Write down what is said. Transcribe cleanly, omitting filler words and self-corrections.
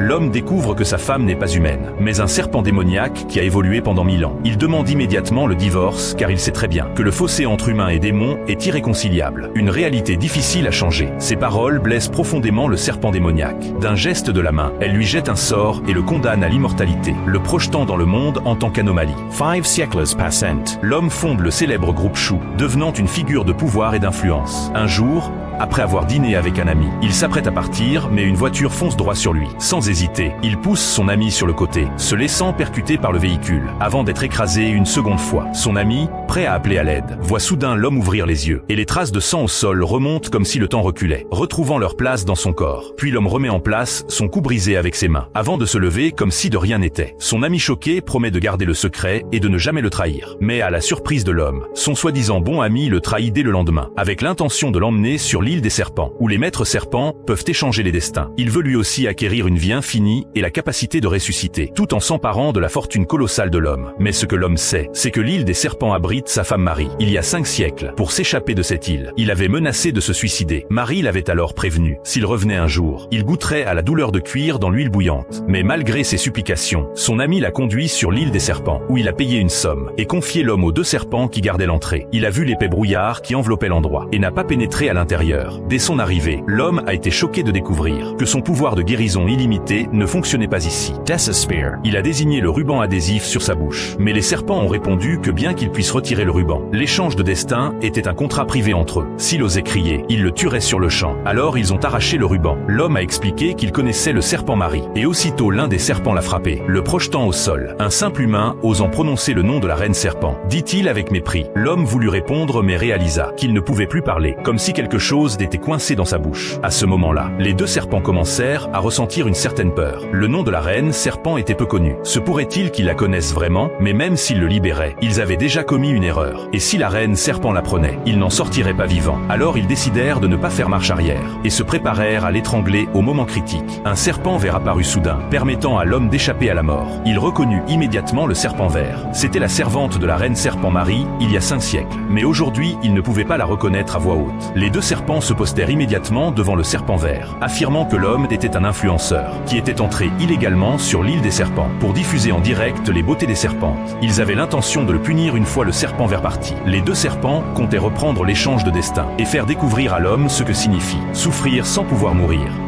l'homme découvre que sa femme n'est pas humaine, mais un serpent démoniaque qui a évolué pendant 1000 ans. Il demande immédiatement le divorce car il sait très bien que le fossé entre humains et démons est irréconciliable. Une réalité difficile à changer. Ces paroles blessent profondément le serpent démoniaque. D'un geste de la main, elle lui jette un sort et le condamne à l'immortalité, le projetant dans le monde en tant qu'anomalie. 5 siècles passent. L'homme fonde le célèbre groupe Shu, devenant une figure de pouvoir et d'influence. Un jour, après avoir dîné avec un ami, il s'apprête à partir, mais une voiture fonce droit sur lui. Sans hésiter, il pousse son ami sur le côté, se laissant percuter par le véhicule, avant d'être écrasé une seconde fois. Son ami, prêt à appeler à l'aide, voit soudain l'homme ouvrir les yeux, et les traces de sang au sol remontent comme si le temps reculait, retrouvant leur place dans son corps. Puis l'homme remet en place son cou brisé avec ses mains, avant de se lever comme si de rien n'était. Son ami choqué promet de garder le secret et de ne jamais le trahir. Mais à la surprise de l'homme, son soi-disant bon ami le trahit dès le lendemain, avec l'intention de l'emmener sur l'île des serpents, où les maîtres serpents peuvent échanger les destins. Il veut lui aussi acquérir une vie infinie et la capacité de ressusciter, tout en s'emparant de la fortune colossale de l'homme. Mais ce que l'homme sait, c'est que l'île des serpents abrite sa femme Marie. Il y a 5 siècles, pour s'échapper de cette île, il avait menacé de se suicider. Marie l'avait alors prévenu. S'il revenait un jour, il goûterait à la douleur de cuire dans l'huile bouillante. Mais malgré ses supplications, son ami l'a conduit sur l'île des serpents, où il a payé une somme, et confié l'homme aux 2 serpents qui gardaient l'entrée. Il a vu l'épais brouillard qui enveloppait l'endroit, et n'a pas pénétré à l'intérieur. Dès son arrivée, l'homme a été choqué de découvrir que son pouvoir de guérison illimité ne fonctionnait pas ici. Death Spear. Il a désigné le ruban adhésif sur sa bouche. Mais les serpents ont répondu que bien qu'ils puissent retirer le ruban, l'échange de destin était un contrat privé entre eux. S'il osait crier, ils le tueraient sur le champ. Alors ils ont arraché le ruban. L'homme a expliqué qu'il connaissait le serpent Marie. Et aussitôt l'un des serpents l'a frappé, le projetant au sol. Un simple humain osant prononcer le nom de la reine serpent, dit-il avec mépris. L'homme voulut répondre mais réalisa qu'il ne pouvait plus parler, comme si quelque chose était coincé dans sa bouche. À ce moment-là, les 2 serpents commencèrent à ressentir une certaine peur. Le nom de la reine serpent était peu connu. Se pourrait-il qu'ils la connaissent vraiment? Mais même s'ils le libéraient, ils avaient déjà commis une erreur. Et si la reine serpent l'apprenait, ils n'en sortiraient pas vivants. Alors ils décidèrent de ne pas faire marche arrière, et se préparèrent à l'étrangler au moment critique. Un serpent vert apparut soudain, permettant à l'homme d'échapper à la mort. Il reconnut immédiatement le serpent vert. C'était la servante de la reine serpent Marie, il y a 5 siècles. Mais aujourd'hui, il ne pouvait pas la reconnaître à voix haute. Les 2 serpents se postèrent immédiatement devant le serpent vert, affirmant que l'homme était un influenceur, qui était entré illégalement sur l'île des serpents, pour diffuser en direct les beautés des serpentes. Ils avaient l'intention de le punir une fois le serpent vert parti. Les 2 serpents comptaient reprendre l'échange de destin, et faire découvrir à l'homme ce que signifie souffrir sans pouvoir mourir.